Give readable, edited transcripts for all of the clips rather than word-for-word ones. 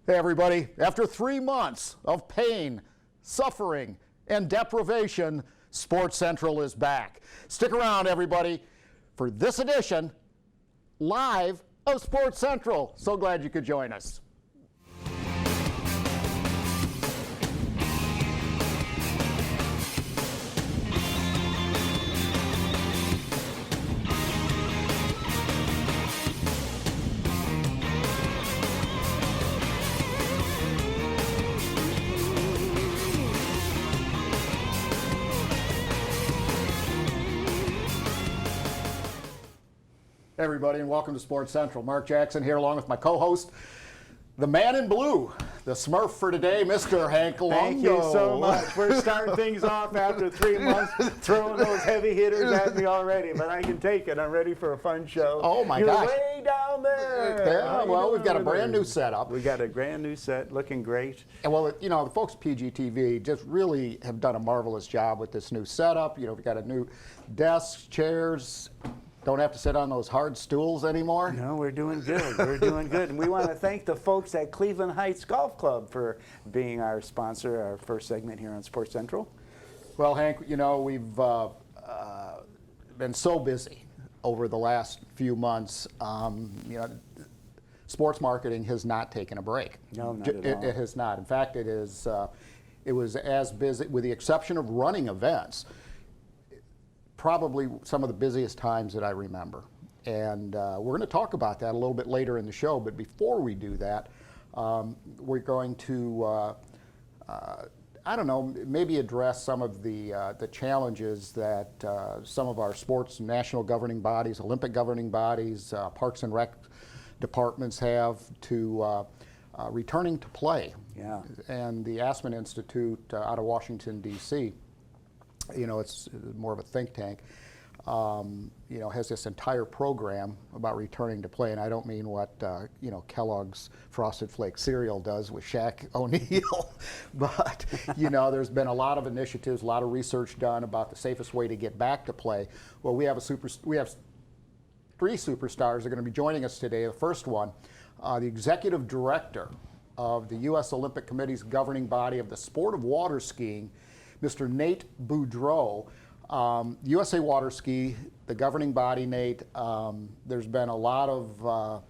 Hey everybody, after 3 months of pain, suffering, and deprivation, Sports Central is back. Stick around everybody for this edition, live of Sports Central. So glad you could join us. Hey everybody, and welcome to Sports Central. Mark Jackson here along with my co-host, the man in blue, the Smurf for today, Mr. Hank Longo. Thank you so much. We're starting things off after 3 months, throwing those heavy hitters at me already, but I can take it. I'm ready for a fun show. Oh my gosh. You're way down there. Yeah, well, we've got a brand new setup. We got a brand new set, looking great. And well, you know, the folks at PGTV just really have done a marvelous job with this new setup. You know, we've got a new desk, chairs. Don't have to sit on those hard stools anymore. No, we're doing good. We're doing good. And we want to thank the folks at Cleveland Heights Golf Club for being our sponsor, our first segment here on Sports Central. Well, Hank, you know, we've been so busy over the last few months. You know, sports marketing has not taken a break. No, not at all. It has not. In fact, it was as busy, with the exception of running events, probably some of the busiest times that I remember. And we're going to talk about that a little bit later in the show, but before we do that, we're going to, I don't know, maybe address some of the challenges that some of our sports national governing bodies, Olympic governing bodies, Parks and Rec departments have to returning to play. Yeah. And the Aspen Institute out of Washington, D.C., you know, it's more of a think tank, you know, has this entire program about returning to play. And I don't mean what, you know, Kellogg's Frosted Flake cereal does with Shaq O'Neal. But, you know, there's been a lot of initiatives, a lot of research done about the safest way to get back to play. Well, we have three superstars that are going to be joining us today. The first one, the executive director of the U.S. Olympic Committee's governing body of the sport of water skiing, Mr. Nate Boudreaux. USA Water Ski, the governing body, Nate, there's been a lot of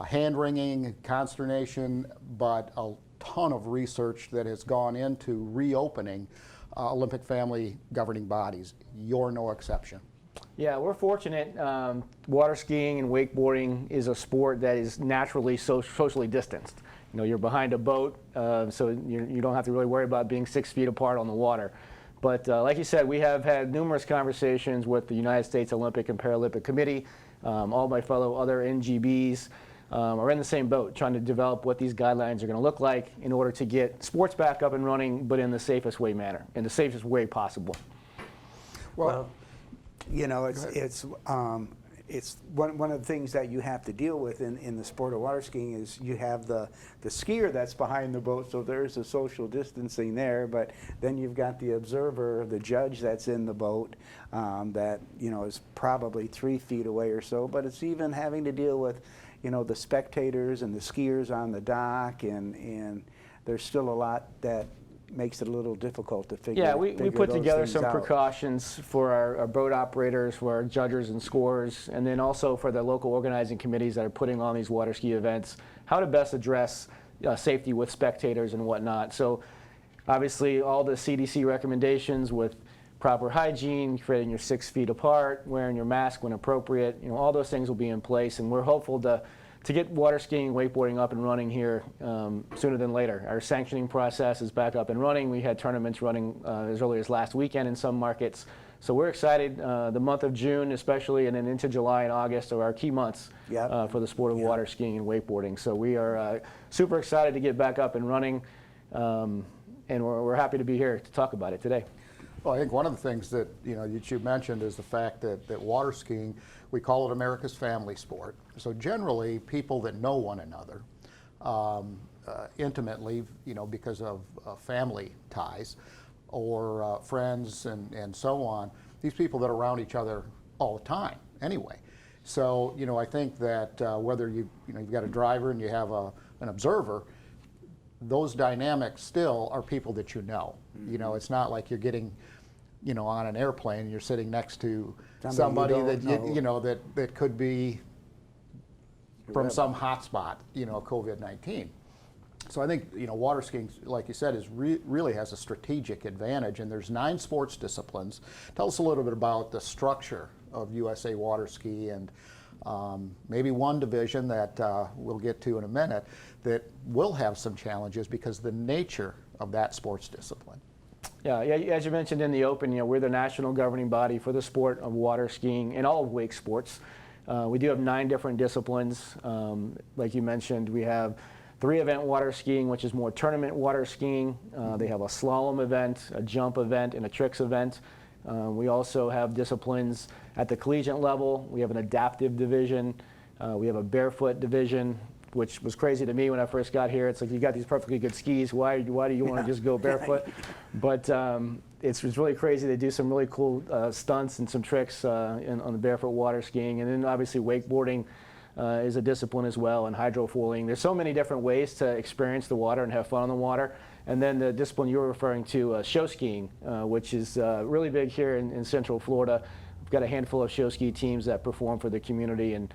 hand-wringing, consternation, but a ton of research that has gone into reopening Olympic family governing bodies. You're no exception. Yeah, we're fortunate. Water skiing and wakeboarding is a sport that is naturally socially distanced. You know, you're behind a boat, so you don't have to really worry about being 6 feet apart on the water. But like you said, we have had numerous conversations with the United States Olympic and Paralympic Committee. All my fellow other NGBs are in the same boat, trying to develop what these guidelines are going to look like in order to get sports back up and running, but in the safest way possible. Well, you know, it's one of the things that you have to deal with in the sport of water skiing is you have the skier that's behind the boat, so there's a social distancing there, but then you've got the observer, the judge that's in the boat that, you know, is probably 3 feet away or so, but it's even having to deal with, you know, the spectators and the skiers on the dock, and there's still a lot that makes it a little difficult to figure out. Yeah, we put together some precautions for our boat operators, for our judges and scorers, and then also for the local organizing committees that are putting on these water ski events, how to best address safety with spectators and whatnot. So obviously all the CDC recommendations with proper hygiene, creating your 6 feet apart, wearing your mask when appropriate, you know, all those things will be in place, and we're hopeful to get water skiing and wakeboarding up and running here sooner than later. Our sanctioning process is back up and running. We had tournaments running as early as last weekend in some markets. So we're excited. The month of June especially, and then into July and August are our key months for the sport of water skiing and wakeboarding. So we are super excited to get back up and running, and we're happy to be here to talk about it today. Well, I think one of the things that you mentioned is the fact that water skiing, we call it America's family sport. So generally, people that know one another intimately, because of family ties or friends and so on, these people that are around each other all the time anyway. So I think that whether you've got a driver and you have an observer, those dynamics still are people that you know. You know, it's not like you're getting, you know, on an airplane and you're sitting next to somebody that you know that could be from some hotspot, you know, COVID-19. So I think, you know, water skiing, like you said, is really has a strategic advantage, and there's 9 sports disciplines. Tell us a little bit about the structure of USA Water Ski, and maybe one division that we'll get to in a minute that will have some challenges because of the nature of that sports discipline. Yeah, as you mentioned in the open, you know, we're the national governing body for the sport of water skiing and all of wake sports. We do have 9 different disciplines. Like you mentioned, we have 3-event water skiing, which is more tournament water skiing. They have a slalom event, a jump event, and a tricks event. We also have disciplines at the collegiate level. We have an adaptive division. We have a barefoot division, which was crazy to me when I first got here. It's like, you got these perfectly good skis. Why do you want to just go barefoot? But it's really crazy. They do some really cool stunts and some tricks on the barefoot water skiing. And then obviously wakeboarding is a discipline as well, and hydrofoiling. There's so many different ways to experience the water and have fun on the water. And then the discipline you were referring to, show skiing, which is really big here in Central Florida. We've got a handful of show ski teams that perform for the community, and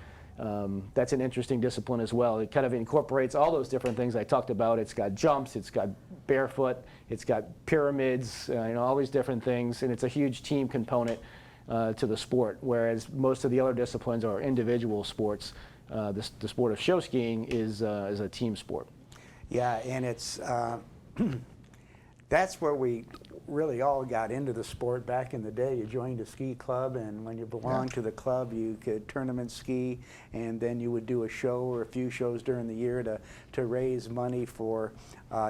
that's an interesting discipline as well. It kind of incorporates all those different things I talked about. It's got jumps, it's got barefoot, it's got pyramids, you know, all these different things, and it's a huge team component to the sport, whereas most of the other disciplines are individual sports. The sport of show skiing is a team sport. Yeah, and it's that's where we really all got into the sport back in the day. You joined a ski club, and when you belonged to the club, you could tournament ski, and then you would do a show or a few shows during the year to raise money for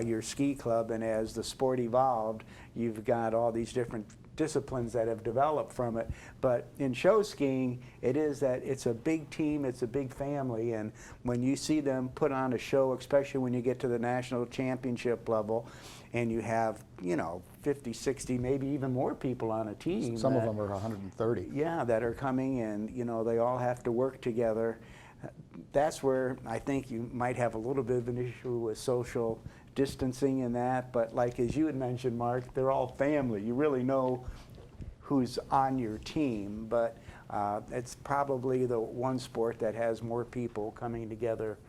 your ski club. And as the sport evolved, you've got all these different disciplines that have developed from it. But in show skiing, it is that it's a big team, it's a big family, and when you see them put on a show, especially when you get to the national championship level, and you have, you know, 50, 60, maybe even more people on a team. Some of them are 130. Yeah, that are coming, and, you know, they all have to work together. That's where I think you might have a little bit of an issue with social distancing in that, but like as you had mentioned, Mark, they're all family. You really know who's on your team, but it's probably the one sport that has more people coming together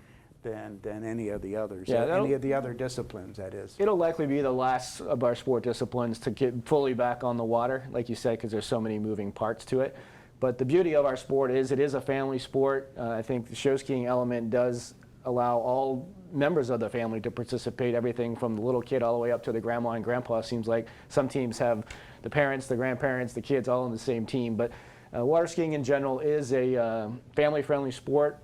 than any of the others, any of the other disciplines, that is. It'll likely be the last of our sport disciplines to get fully back on the water, like you said, because there's so many moving parts to it. But the beauty of our sport is it is a family sport. I think the show skiing element does allow all members of the family to participate, everything from the little kid all the way up to the grandma and grandpa. Seems like some teams have the parents, the grandparents, the kids all on the same team. But water skiing in general is a family-friendly sport.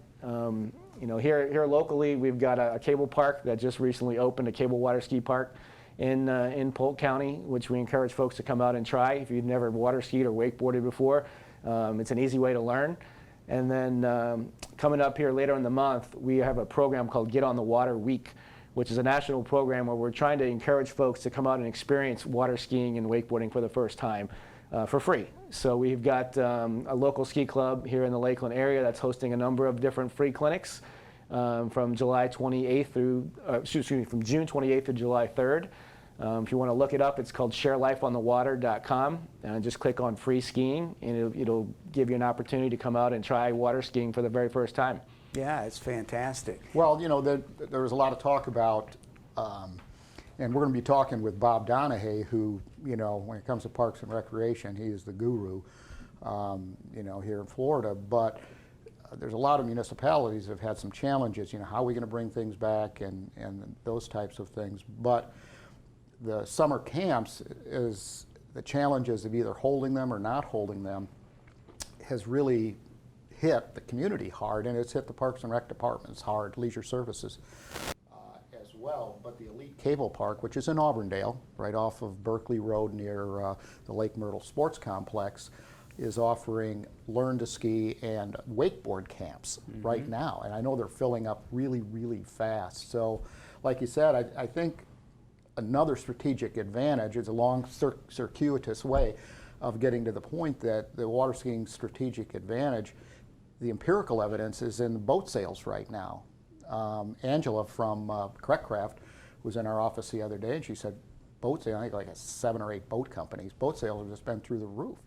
You know, here locally, we've got a cable park that just recently opened, a cable water ski park in Polk County, which we encourage folks to come out and try. If you've never water skied or wakeboarded before, it's an easy way to learn. And then coming up here later in the month, we have a program called Get on the Water Week, which is a national program where we're trying to encourage folks to come out and experience water skiing and wakeboarding for the first time for free. So we've got a local ski club here in the Lakeland area that's hosting a number of different free clinics from July 28th through, from June 28th to July 3rd. If you want to look it up, it's called sharelifeonthewater.com, and just click on free skiing, and it'll give you an opportunity to come out and try water skiing for the very first time. Yeah, it's fantastic. Well, you know, there was a lot of talk about, and we're going to be talking with Bob Donahay, who, you know, when it comes to parks and recreation, he is the guru, you know, here in Florida. But there's a lot of municipalities that have had some challenges, you know, how are we going to bring things back and those types of things. But the summer camps, is the challenges of either holding them or not holding them has really hit the community hard, and it's hit the Parks and Rec departments hard, leisure services as well. But the Elite Cable Park, which is in Auburndale, right off of Berkeley Road near the Lake Myrtle Sports Complex, is offering learn to ski and wakeboard camps right now. And I know they're filling up really, really fast. So like you said, I think another strategic advantage is a long circuitous way of getting to the point that the water skiing strategic advantage, the empirical evidence is in boat sales right now. Angela from Correct Craft was in our office the other day, and she said, boat sales, I think like 7 or 8 boat companies, boat sales have just been through the roof.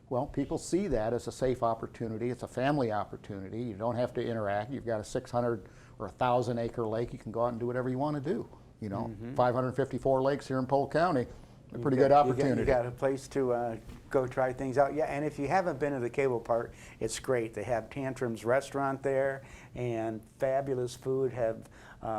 Well, people see that as a safe opportunity. It's a family opportunity. You don't have to interact. You've got a 600 or 1,000 acre lake. You can go out and do whatever you want to do. You know, 554 lakes here in Polk County. A pretty good opportunity. You got a place to go try things out. Yeah, and if you haven't been to the cable park, it's great. They have Tantrum's restaurant there and fabulous food. Have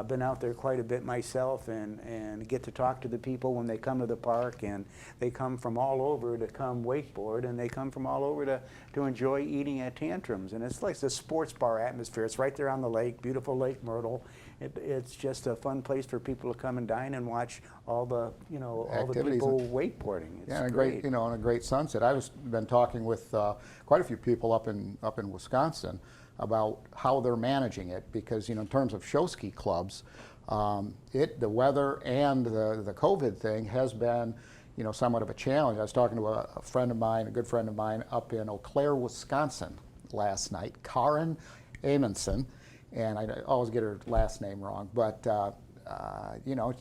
been out there quite a bit myself and get to talk to the people when they come to the park, and they come from all over to come wakeboard, and they come from all over to enjoy eating at Tantrum's. And it's like the sports bar atmosphere. It's right there on the lake, beautiful Lake Myrtle. It's just a fun place for people to come and dine and watch all the, you know, all the people wakeboarding. It's yeah, and a great, you know, and a great sunset. I've been talking with quite a few people up in Wisconsin about how they're managing it, because, you know, in terms of show ski clubs, the weather and the COVID thing has been, you know, somewhat of a challenge. I was talking to a friend of mine, a good friend of mine up in Eau Claire, Wisconsin last night, Karen Amundsen, and I always get her last name wrong, but you know,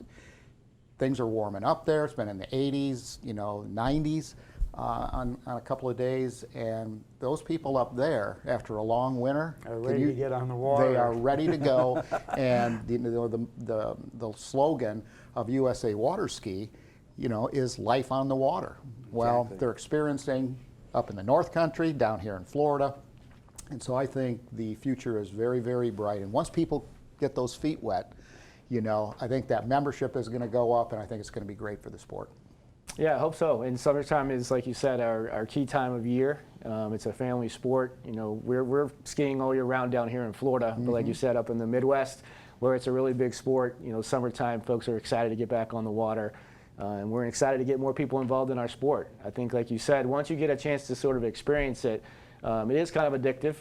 things are warming up there. It's been in the 80s, you know, 90s on a couple of days, and those people up there, after a long winter, are ready to get on the water. They are ready to go, and the slogan of USA Water Ski, you know, is life on the water. Well, Exactly. they're experiencing up in the North Country, down here in Florida. And so I think the future is very, very bright. And once people get those feet wet, you know, I think that membership is going to go up, and I think it's going to be great for the sport. Yeah, I hope so. And summertime is, like you said, our key time of year. It's a family sport. You know, we're skiing all year round down here in Florida, but like you said, up in the Midwest, where it's a really big sport, you know, summertime folks are excited to get back on the water. And we're excited to get more people involved in our sport. I think, like you said, once you get a chance to sort of experience it, it is kind of addictive.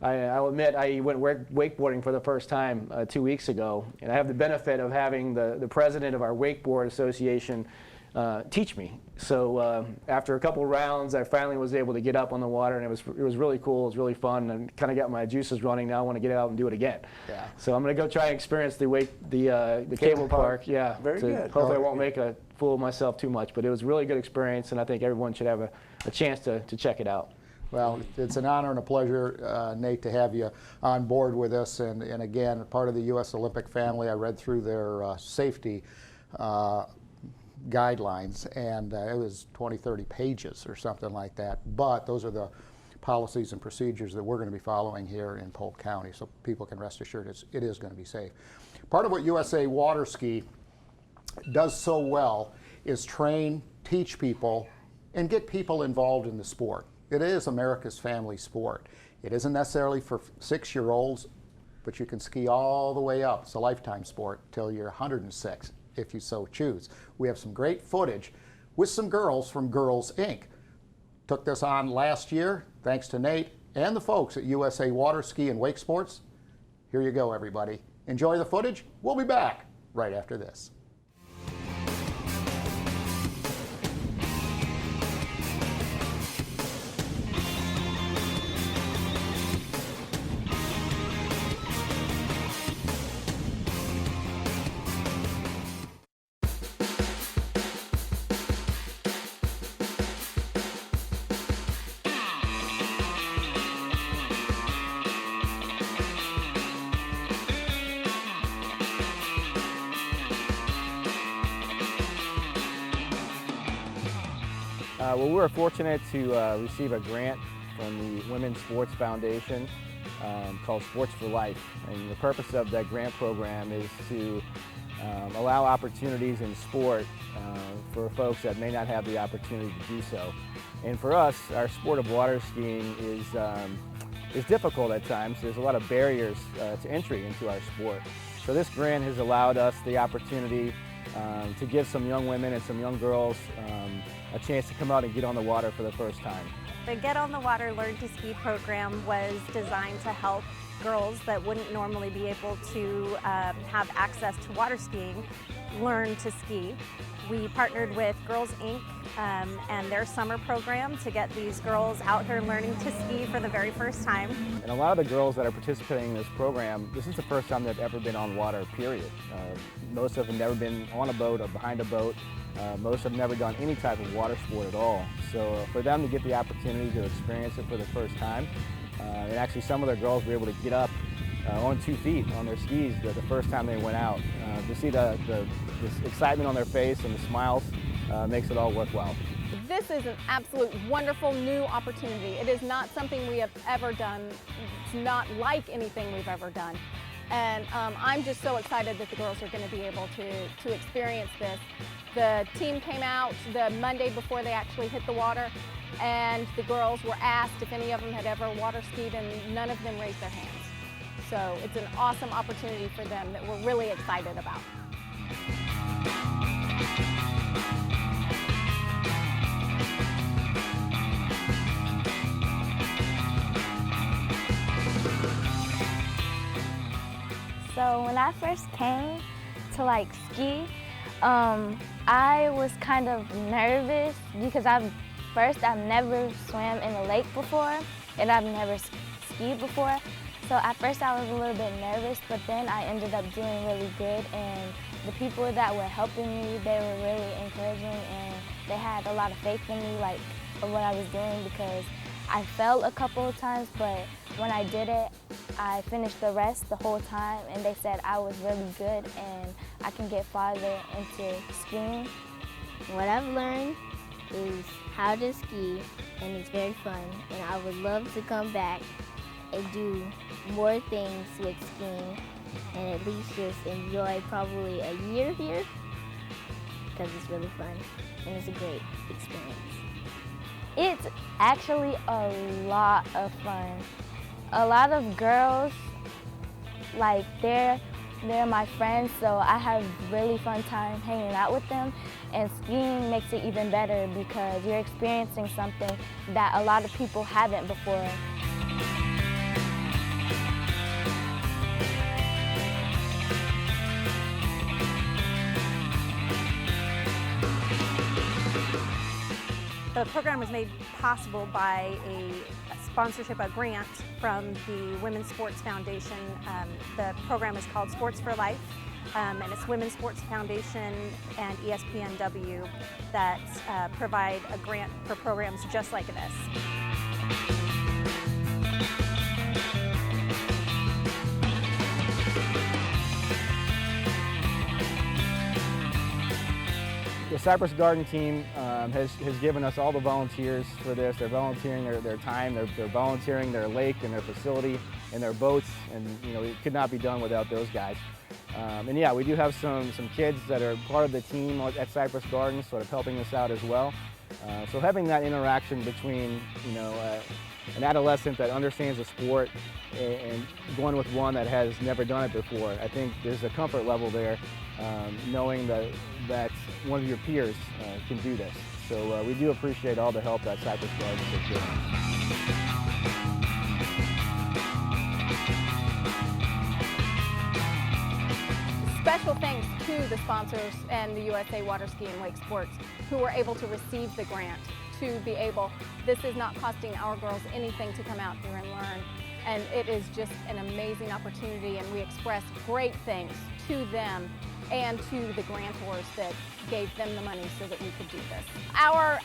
I'll admit, I went wakeboarding for the first time 2 weeks ago, and I have the benefit of having the president of our wakeboard association teach me. So after a couple rounds, I finally was able to get up on the water, and it was really cool. It was really fun, and kind of got my juices running. Now I want to get out and do it again. Yeah. So I'm going to go try and experience the cable park. Yeah. Very good. Hopefully I won't make a fool of myself too much, but it was a really good experience, and I think everyone should have a chance to check it out. Well, it's an honor and a pleasure, Nate, to have you on board with us. And again, part of the U.S. Olympic family. I read through their safety guidelines, and it was 20, 30 pages or something like that. But those are the policies and procedures that we're going to be following here in Polk County, so people can rest assured it is going to be safe. Part of what USA Water Ski does so well is train, teach people, and get people involved in the sport. It is America's family sport. It isn't necessarily for 6-year-olds, but you can ski all the way up. It's a lifetime sport till you're 106, if you so choose. We have some great footage with some girls from Girls Inc. Took this on last year, thanks to Nate and the folks at USA Water Ski and Wake Sports. Here you go, everybody. Enjoy the footage. We'll be back right after this. Well, we were fortunate to receive a grant from the Women's Sports Foundation called Sports for Life. And the purpose of that grant program is to allow opportunities in sport for folks that may not have the opportunity to do so. And for us, our sport of water skiing is difficult at times. There's a lot of barriers to entry into our sport. So this grant has allowed us the opportunity to give some young women and some young girls a chance to come out and get on the water for the first time. The Get on the Water, Learn to Ski program was designed to help girls that wouldn't normally be able to have access to water skiing learn to ski. We partnered with Girls Inc. And their summer program to get these girls out here learning to ski for the very first time. And a lot of the girls that are participating in this program, this is the first time they've ever been on water, period. Most of them have never been on a boat or behind a boat. Most have never done any type of water sport at all. So for them to get the opportunity to experience it for the first time, and actually some of the girls were able to get up on 2 feet on their skis the first time they went out. To see this excitement on their face and the smiles makes it all worthwhile. This is an absolute wonderful new opportunity. It is not something we have ever done. It's not like anything we've ever done. And I'm just so excited that the girls are going to be able to experience this. The team came out the Monday before they actually hit the water, and the girls were asked if any of them had ever water skied, and none of them raised their hands. So it's an awesome opportunity for them that we're really excited about. So when I first came to ski, I was kind of nervous because I've never swam in a lake before, and I've never skied before. So at first I was a little bit nervous, but then I ended up doing really good, and the people that were helping me, they were really encouraging, and they had a lot of faith in me, of what I was doing, because I fell a couple of times, but when I did it, I finished the rest the whole time, and they said I was really good and I can get farther into skiing. What I've learned is how to ski, and it's very fun, and I would love to come back and do more things with skiing, and at least just enjoy probably a year here, because it's really fun and it's a great experience. It's actually a lot of fun. A lot of girls, they're my friends, so I have really fun time hanging out with them, and skiing makes it even better because you're experiencing something that a lot of people haven't before. The program was made possible by a sponsorship, a grant from the Women's Sports Foundation. The program is called Sports for Life, and it's Women's Sports Foundation and ESPNW that provide a grant for programs just like this. The Cypress Garden team has given us all the volunteers for this. They're volunteering their time, they're volunteering their lake and their facility and their boats, and it could not be done without those guys. And yeah, we do have some kids that are part of the team at Cypress Gardens, sort of helping us out as well. So having that interaction between an adolescent that understands the sport and going with one that has never done it before, I think there's a comfort level there, knowing that one of your peers can do this. So we do appreciate all the help that Cypress Gardens has given us. Special thanks to the sponsors and the USA Water Ski and Wake Sports who were able to receive the grant to be able, this is not costing our girls anything to come out here and learn. And it is just an amazing opportunity, and we express great thanks to them and to the grantors that gave them the money so that we could do this.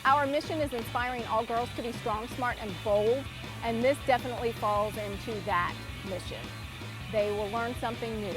Our mission is inspiring all girls to be strong, smart, and bold, and this definitely falls into that mission. They will learn something new.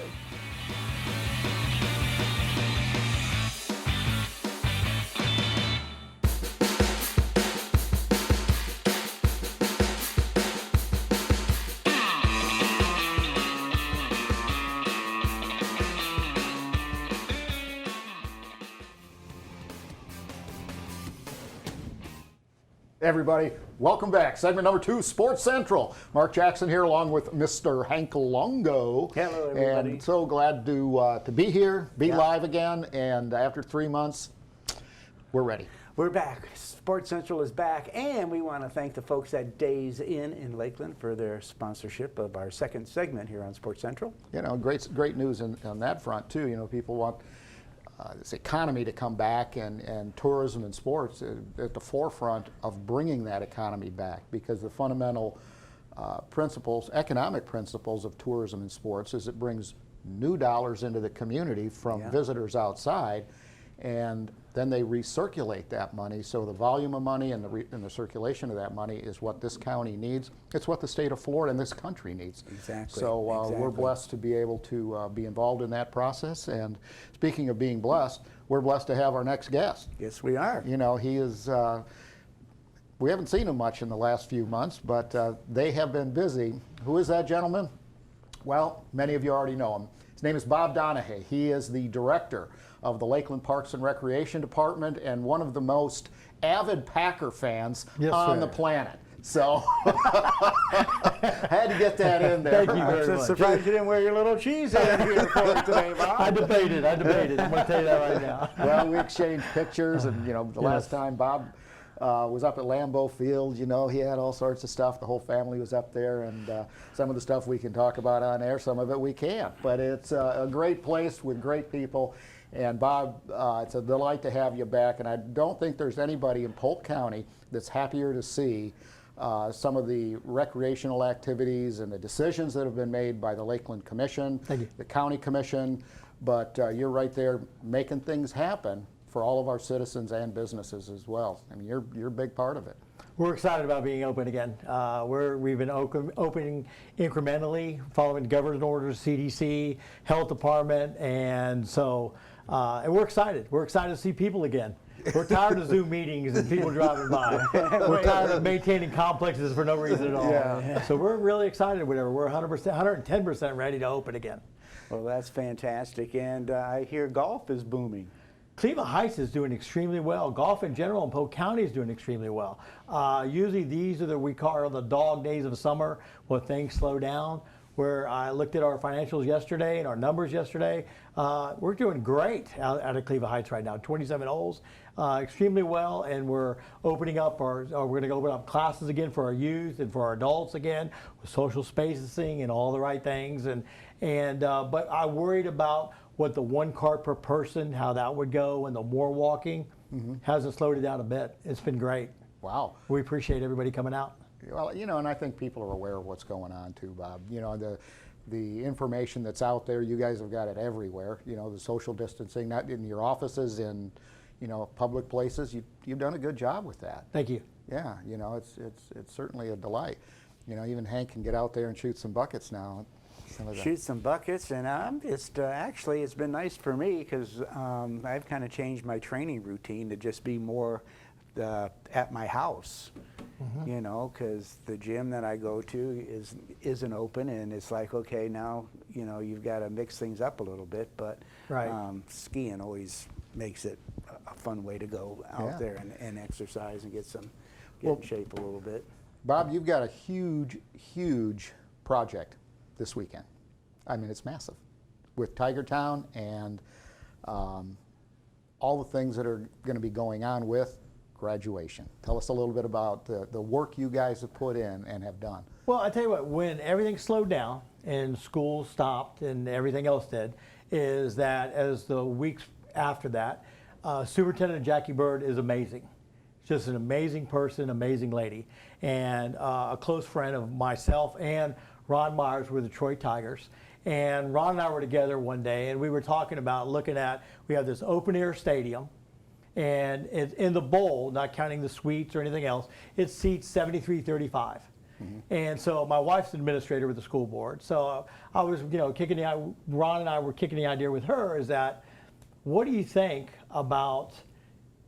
Everybody, welcome back. Segment number 2, Sports Central. Mark Jackson here along with Mr. Hank Longo. Hello, everybody. And so glad to be here, be live again, and after 3 months, we're ready. We're back. Sports Central is back, and we want to thank the folks at Days Inn in Lakeland for their sponsorship of our second segment here on Sports Central. You know, great news on that front, too. You know, people want this economy to come back, and tourism and sports at the forefront of bringing that economy back, because the fundamental principles, economic principles of tourism and sports is it brings new dollars into the community from visitors outside, and then they recirculate that money. So the volume of money and the circulation of that money is what this county needs. It's what the state of Florida and this country needs. Exactly. So we're blessed to be able to be involved in that process. And speaking of being blessed, we're blessed to have our next guest. Yes, we are. You know, he is, we haven't seen him much in the last few months, but they have been busy. Who is that gentleman? Well, many of you already know him. His name is Bob Donahay. He is the director of the Lakeland Parks and Recreation Department and one of the most avid Packer fans on the planet. So I had to get that in there. Thank you very I'm much. surprised you didn't wear your little cheese head here for us today, Bob. I debated. I'm going to tell you that right now. Well, we exchanged pictures, and you know, the last time Bob was up at Lambeau Field, you know, he had all sorts of stuff. The whole family was up there, and some of the stuff we can talk about on air, some of it we can't. But it's a great place with great people. And Bob, it's a delight to have you back, and I don't think there's anybody in Polk County that's happier to see some of the recreational activities and the decisions that have been made by the Lakeland Commission, the County Commission, but you're right there making things happen for all of our citizens and businesses as well. I mean, you're a big part of it. We're excited about being open again. We've been opening incrementally, following governor's orders, CDC, Health Department, and so and we're excited. We're excited to see people again. We're tired of Zoom meetings and people driving by. We're tired of maintaining complexes for no reason at all. So we're really excited. Whatever. We're 100%, 110% ready to open again. Well, that's fantastic, and I hear golf is booming. Cleveland Heights is doing extremely well. Golf in general in Polk County is doing extremely well. Usually these are the, we call the dog days of summer when things slow down. Where I looked at our financials yesterday and our numbers yesterday, we're doing great out of Cleveland Heights right now. 27 holes, extremely well, and we're opening up we're going to open up classes again for our youth and for our adults again with social spacing and all the right things. But I worried about what the 1 cart per person, how that would go, and the more walking hasn't slowed it down a bit. It's been great. Wow. We appreciate everybody coming out. Well, you know, and I think people are aware of what's going on too, Bob. You know, the information that's out there, you guys have got it everywhere. You know, the social distancing, not in your offices, in, you know, public places. You've done a good job with that. Thank you. Yeah, you know, it's certainly a delight. You know, even Hank can get out there and shoot some buckets now. Shoot some buckets, and I'm just actually, it's been nice for me because I've kind of changed my training routine to just be more at my house. You know, because the gym that I go to isn't open, and it's like, okay, now, you know, you've got to mix things up a little bit, but skiing always makes it a fun way to go out there and exercise and get in shape a little bit. Bob, you've got a huge project this weekend. I mean, it's massive with Tiger Town and all the things that are going to be going on with graduation. Tell us a little bit about the work you guys have put in and have done. Well, I tell you what, when everything slowed down and school stopped and everything else did, is that as the weeks after that, Superintendent Jackie Bird is amazing. Just an amazing person, amazing lady, and a close friend of myself and Ron Myers with the Detroit Tigers. And Ron and I were together one day, and we were talking about looking at, we have this open air stadium, and it's in the bowl, not counting the suites or anything else, it seats 7,335. And so my wife's an administrator with the school board. So I was, you know, Ron and I were kicking the idea with her is that, what do you think about,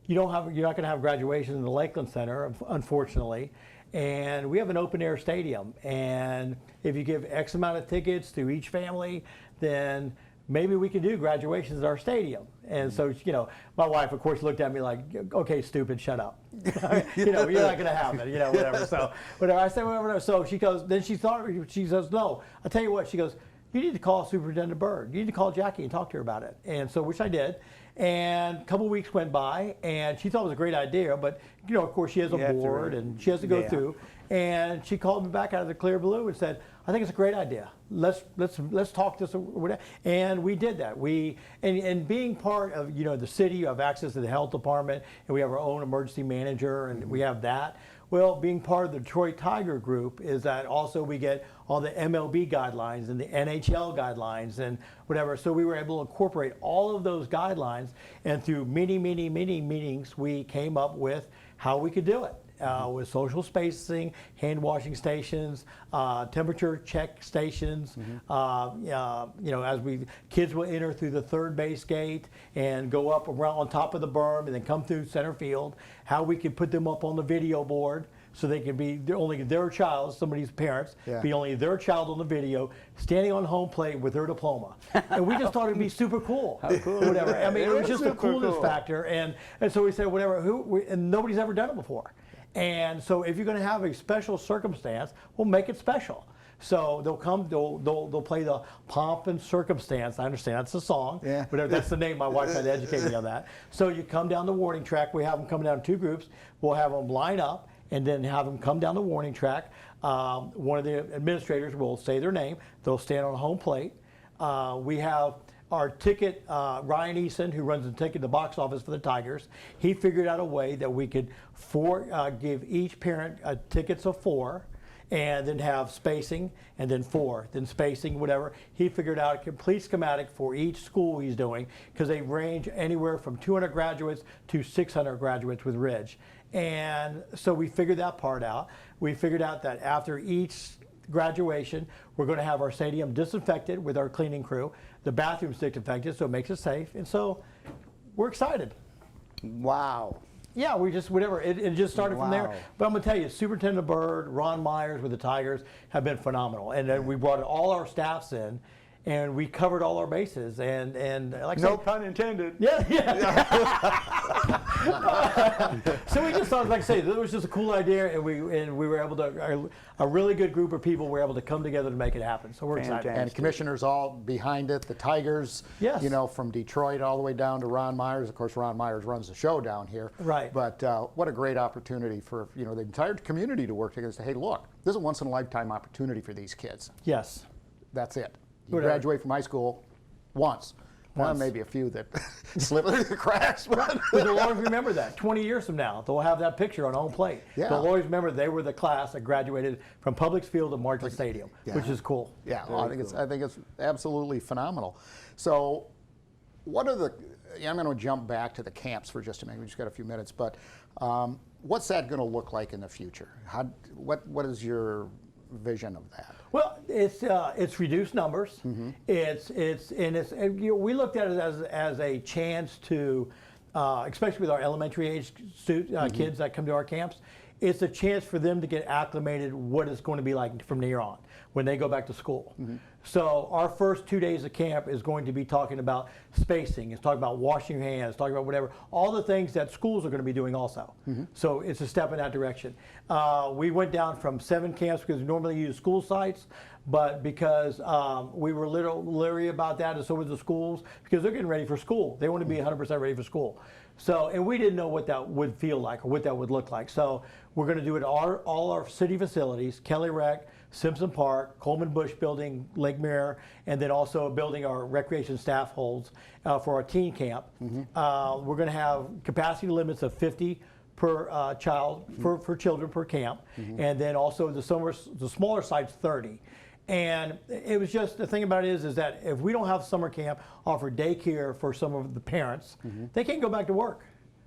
you're not going to have graduation in the Lakeland Center, unfortunately, and we have an open air stadium. And if you give X amount of tickets to each family, then maybe we can do graduations at our stadium. And so, you know, my wife, of course, looked at me like, okay, stupid, shut up. You know, you're not going to have it, you know, whatever. So, whatever. I said, whatever. So she goes, then she says, no, I'll tell you what, she goes, you need to call Superintendent Byrd. You need to call Jackie and talk to her about it. And so, which I did. And a couple of weeks went by, and she thought it was a great idea, but, you know, of course, she has a board, and she has to go through. And she called me back out of the clear blue and said, I think it's a great idea. Let's talk this or whatever. And we did that. And being part of, you know, the city, you have access to the health department, and we have our own emergency manager, and we have that. Well, being part of the Detroit Tiger Group is that also we get all the MLB guidelines and the NHL guidelines and whatever. So we were able to incorporate all of those guidelines, and through many meetings, we came up with how we could do it. With social spacing, hand washing stations, temperature check stations. You know, as kids will enter through the third base gate and go up around on top of the berm and then come through center field. How we could put them up on the video board so they can be only their child, somebody's parents, be only their child on the video, standing on home plate with their diploma. And we just thought it'd be super cool. How cool. Whatever. I mean, it was just a coolness factor. And so we said, whatever, and nobody's ever done it before. And so if you're going to have a special circumstance, we'll make it special. So they'll come, they'll play the Pomp and Circumstance. I understand that's a song. Yeah. Whatever, that's the name. My wife had to educate me on that. So you come down the warning track. We have them coming down in two groups. We'll have them line up and then have them come down the warning track. One of the administrators will say their name. They'll stand on home plate. We have our ticket, Ryan Eason, who runs the box office for the Tigers, he figured out a way that we could give each parent tickets of 4, and then have spacing, and then 4, then spacing, whatever. He figured out a complete schematic for each school he's doing, because they range anywhere from 200 graduates to 600 graduates with Ridge. And so we figured that part out. We figured out that after each graduation, we're going to have our stadium disinfected with our cleaning crew. The bathroom's disinfected, so it makes it safe. And so we're excited. Wow. Yeah, we just, whatever, it just started from there. But I'm going to tell you, Superintendent Byrd, Ron Myers with the Tigers have been phenomenal. And then we brought all our staffs in, and we covered all our bases. And like no pun intended. Yeah. So we just thought, like I say, it was just a cool idea, and we were able to, a really good group of people were able to come together to make it happen. So we're excited. And commissioners all behind it. The Tigers, you know, from Detroit all the way down to Ron Myers. Of course, Ron Myers runs the show down here. Right. But what a great opportunity for, you know, the entire community to work together and say, hey, look, this is a once in a lifetime opportunity for these kids. Yes. That's it. You graduate from high school once. Well, maybe a few that slip through the cracks. But they'll always remember that. 20 years from now, they'll have that picture on home plate. Yeah. They'll always remember they were the class that graduated from Public Field to Martin Stadium, which is cool. Yeah, well, I think it's absolutely phenomenal. So, what are I'm going to jump back to the camps for just a minute. We just got a few minutes, but what's that going to look like in the future? What is your vision of that? Well, it's reduced numbers. We looked at it as a chance to, especially with our elementary age kids that come to our camps, it's a chance for them to get acclimated what it's going to be like from here on when they go back to school. So our first 2 days of camp is going to be talking about spacing, it's talking about washing your hands, talking about whatever, all the things that schools are going to be doing also. So it's a step in that direction. We went down from 7 camps because we normally use school sites, but because we were a little leery about that, and so was the schools, because they're getting ready for school. They want to be 100% ready for school. So, and we didn't know what that would feel like or what that would look like. So we're going to do it all our city facilities, Kelly Rec, Simpson Park, Coleman Bush Building, Lake Mirror, and then also building our recreation staff holds for our teen camp. We're going to have capacity limits of 50 per child, for children per camp, and then also the smaller sites 30. And it was just, the thing about it is that if we don't have summer camp, offer daycare for some of the parents, they can't go back to work.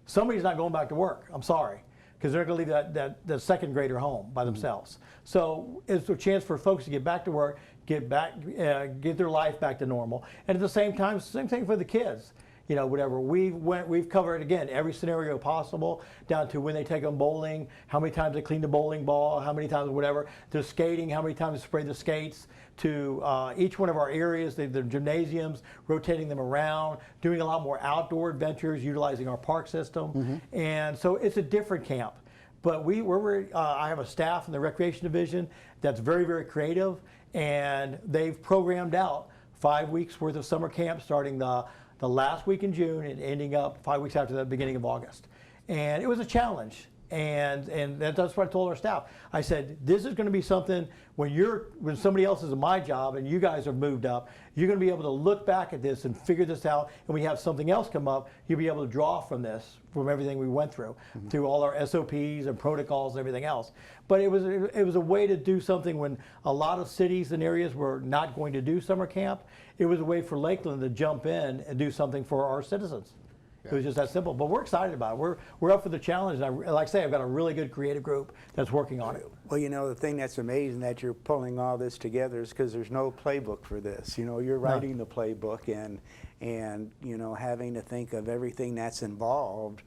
Somebody's not going back to work, I'm sorry, because they're going to leave that second grader home by themselves. So it's a chance for folks to get back to work, get their life back to normal. And at the same time, same thing for the kids. you know, whatever. We've covered, again, every scenario possible, down to when they take them bowling, how many times they clean the bowling ball, how many times whatever, to skating, how many times they spray the skates, to each one of our areas, the gymnasiums, rotating them around, doing a lot more outdoor adventures, utilizing our park system. And so it's a different camp. But I have a staff in the recreation division that's very, very creative, and they've programmed out 5 weeks worth of summer camp starting the last week in June and ending up 5 weeks after the beginning of August. And it was a challenge. And that's what I told our staff. I said, this is going to be something when somebody else is in my job and you guys have moved up, you're going to be able to look back at this and figure this out. And when you have something else come up, you'll be able to draw from this, from everything we went through all our SOPs and protocols and everything else. But it was a way to do something when a lot of cities and areas were not going to do summer camp. It was a way for Lakeland to jump in and do something for our citizens. It was just that simple, but we're excited about it. We're up for the challenge, and like I say, I've got a really good creative group that's working on it. Well, you know, the thing that's amazing that you're pulling all this together is because there's no playbook for this. You know, you're writing the playbook and you know, having to think of everything that's involved.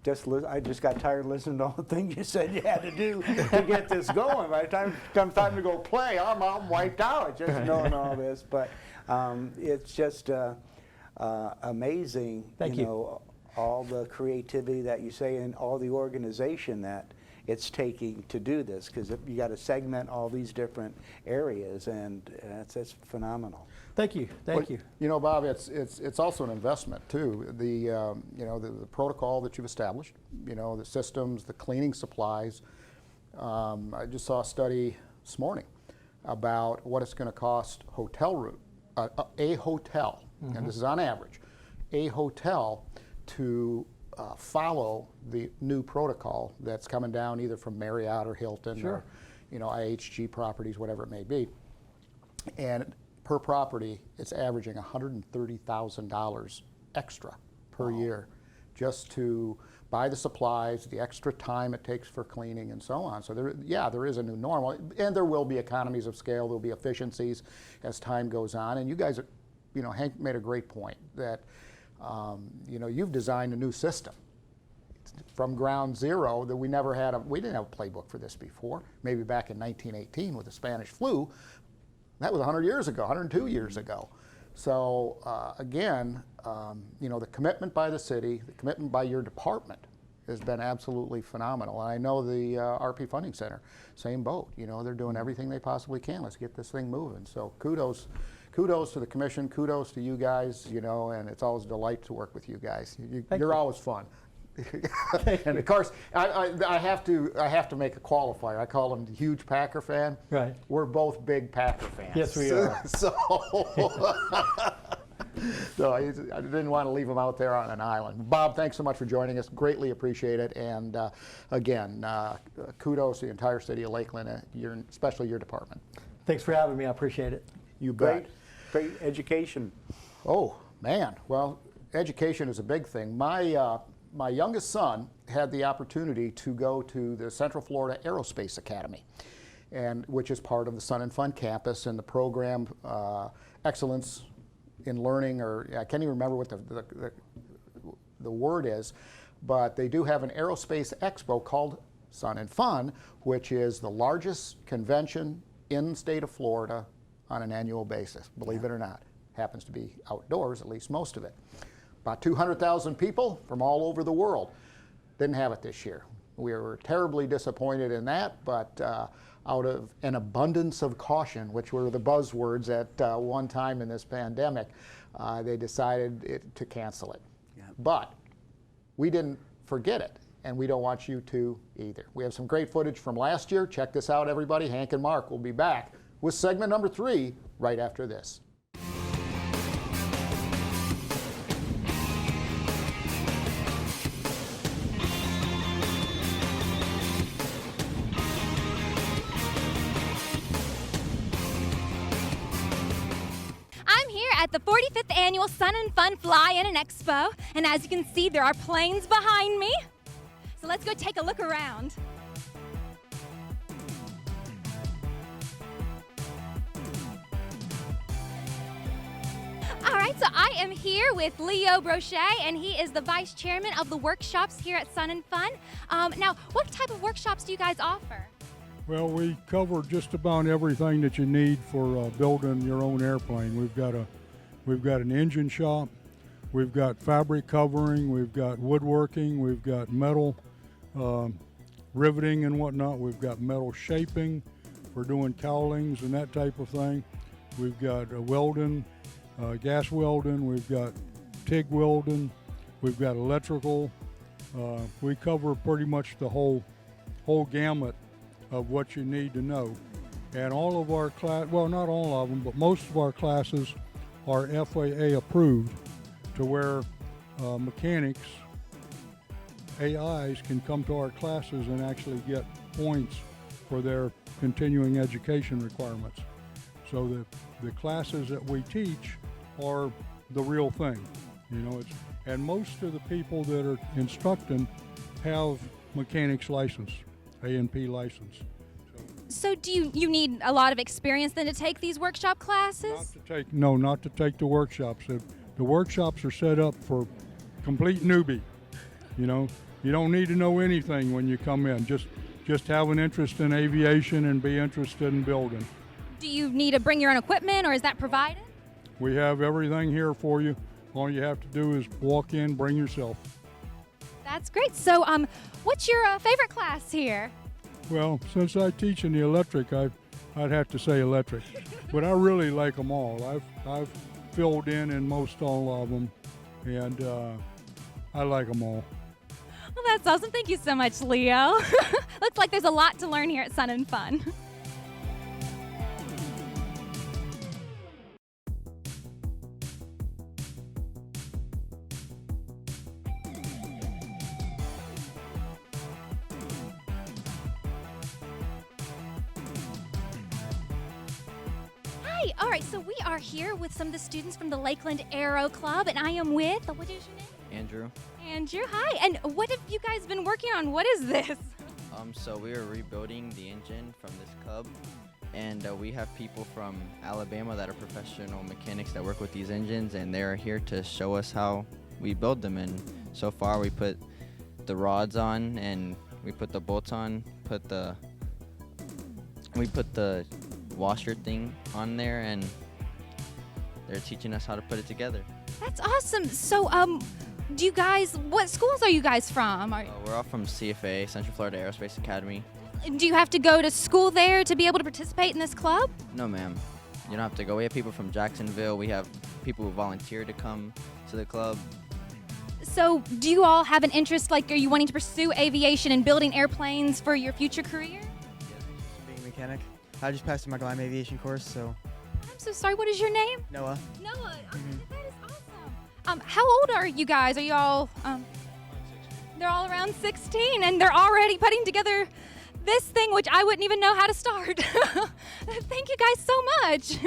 I just got tired listening to all the things you said you had to do to get this going. By the time it comes time to go play, I'm wiped out just knowing all this. But it's just amazing, Thank you know, all the creativity that you say and all the organization that it's taking to do this, because you got to segment all these different areas, and it's phenomenal. Thank you, thank you. You know, Bob, it's also an investment too. You know, the protocol that you've established, you know, the systems, the cleaning supplies. I just saw a study this morning about what it's going to cost a hotel, and this is on average, a hotel to follow the new protocol that's coming down either from Marriott or Hilton or, you know, IHG properties, whatever it may be. And per property, it's averaging $130,000 extra per year just to buy the supplies, the extra time it takes for cleaning and so on. So there is a new normal, and there will be economies of scale, there'll be efficiencies as time goes on. And you guys, you know, Hank made a great point that, you know, you've designed a new system from ground zero that we didn't have a playbook for this before. Maybe back in 1918 with the Spanish flu, that was 100 years ago, 102 years ago. So again, you know, the commitment by the city, the commitment by your department has been absolutely phenomenal. And I know the RP Funding Center, same boat. You know, they're doing everything they possibly can. Let's get this thing moving. So kudos to the commission, kudos to you guys, you know, and it's always a delight to work with you guys. You're always fun. And of course, I have to make a qualifier. I call him the huge Packer fan. Right. We're both big Packer fans. Yes, we are. So I didn't want to leave him out there on an island. Bob, thanks so much for joining us. Greatly appreciate it. And again, kudos to the entire city of Lakeland, especially your department. Thanks for having me. I appreciate it. You bet. Great education. Oh, man. Well, education is a big thing. My youngest son had the opportunity to go to the Central Florida Aerospace Academy, which is part of the Sun and Fun campus, and the program Excellence in Learning, or I can't even remember what the word is, but they do have an aerospace expo called Sun and Fun, which is the largest convention in the state of Florida on an annual basis, believe it or not. Happens to be outdoors, at least most of it. About 200,000 people from all over the world. Didn't have it this year. We were terribly disappointed in that, but out of an abundance of caution, which were the buzzwords at one time in this pandemic, they decided to cancel it. Yeah. But we didn't forget it, and we don't want you to either. We have some great footage from last year. Check this out, everybody. Hank and Mark will be back with segment number 3 right after this. At the 45th Annual Sun and Fun Fly-In and Expo, and as you can see, there are planes behind me. So let's go take a look around. All right, so I I am here with Leo Brochet, and he is the vice chairman of the workshops here at Sun and Fun. Now, what type of workshops do you guys offer? Well, we cover just about everything that you need for building your own airplane. We've got an engine shop, we've got fabric covering, we've got woodworking, we've got metal riveting and whatnot, we've got metal shaping for doing cowlings and that type of thing. We've got welding, gas welding, we've got TIG welding, we've got electrical. We cover pretty much the whole gamut of what you need to know. And all of our well, not all of them, but most of our classes are FAA approved, to where mechanics, AIs, can come to our classes and actually get points for their continuing education requirements. So the classes that we teach are the real thing, you know. And most of the people that are instructing have mechanics license, A&P license. So do you need a lot of experience then to take these workshop classes? Not to take the workshops. The workshops are set up for complete newbie. You know, you don't need to know anything when you come in. Just have an interest in aviation and be interested in building. Do you need to bring your own equipment, or is that provided? We have everything here for you. All you have to do is walk in, bring yourself. That's great. So what's your favorite class here? Well, since I teach in the electric, I'd have to say electric. But I really like them all. I've filled in most all of them, and I like them all. Well, that's awesome. Thank you so much, Leo. Looks like there's a lot to learn here at Sun and Fun. All right, so we are here with some of the students from the Lakeland Aero Club, and I am with, what is your name? Andrew. Andrew, hi. And what have you guys been working on? What is this? So we are rebuilding the engine from this Cub, and we have people from Alabama that are professional mechanics that work with these engines, and they're here to show us how we build them. And so far we put the rods on, and we put the bolts on, we put the washer thing on there, and they're teaching us how to put it together. That's awesome. So, do you guys, what schools are you guys from? We're all from CFA, Central Florida Aerospace Academy. Do you have to go to school there to be able to participate in this club? No, ma'am. You don't have to go. We have people from Jacksonville. We have people who volunteer to come to the club. So, do you all have an interest, like, are you wanting to pursue aviation and building airplanes for your future career? Being a mechanic. I just passed my Glime Aviation course, so. I'm so sorry, what is your name? Noah. Noah, that is awesome. How old are you guys? Are you all, they're all around 16, and they're already putting together this thing, which I wouldn't even know how to start. Thank you guys so much.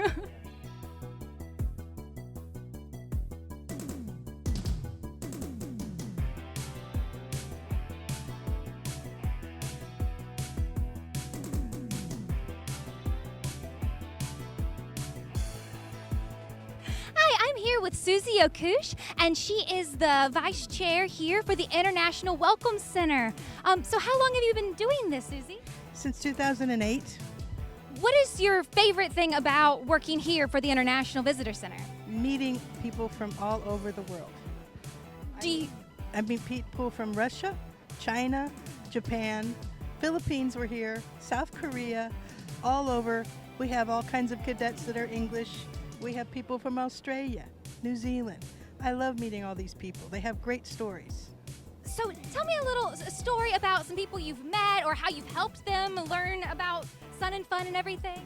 Here with Susie Okush, and she is the vice chair here for the International Welcome Center. So how long have you been doing this, Susie? Since 2008. What is your favorite thing about working here for the International Visitor Center? Meeting people from all over the world. I meet people from Russia, China, Japan, Philippines were here, South Korea, all over. We have all kinds of cadets that are English. We have people from Australia, New Zealand. I love meeting all these people. They have great stories. So tell me a little story about some people you've met or how you've helped them learn about Sun and Fun and everything.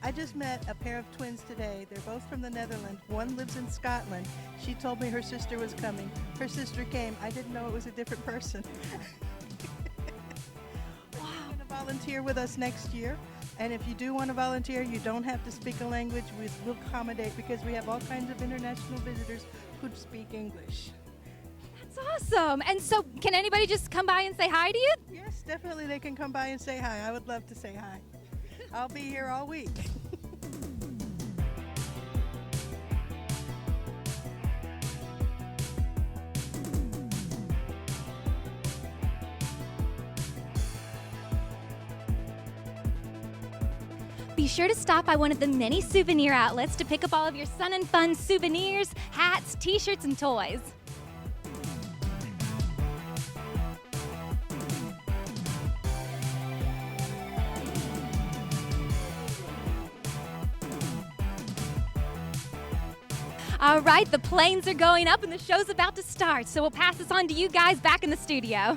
I just met a pair of twins today. They're both from the Netherlands. One lives in Scotland. She told me her sister was coming. Her sister came. I didn't know it was a different person. Wow. She's going to volunteer with us next year. And if you do want to volunteer, you don't have to speak a language. We'll accommodate because we have all kinds of international visitors who speak English. That's awesome. And so can anybody just come by and say hi to you? Yes, definitely they can come by and say hi. I would love to say hi. I'll be here all week. Be sure to stop by one of the many souvenir outlets to pick up all of your Sun and Fun souvenirs, hats, t-shirts, and toys. All right, the planes are going up and the show's about to start, so we'll pass this on to you guys back in the studio.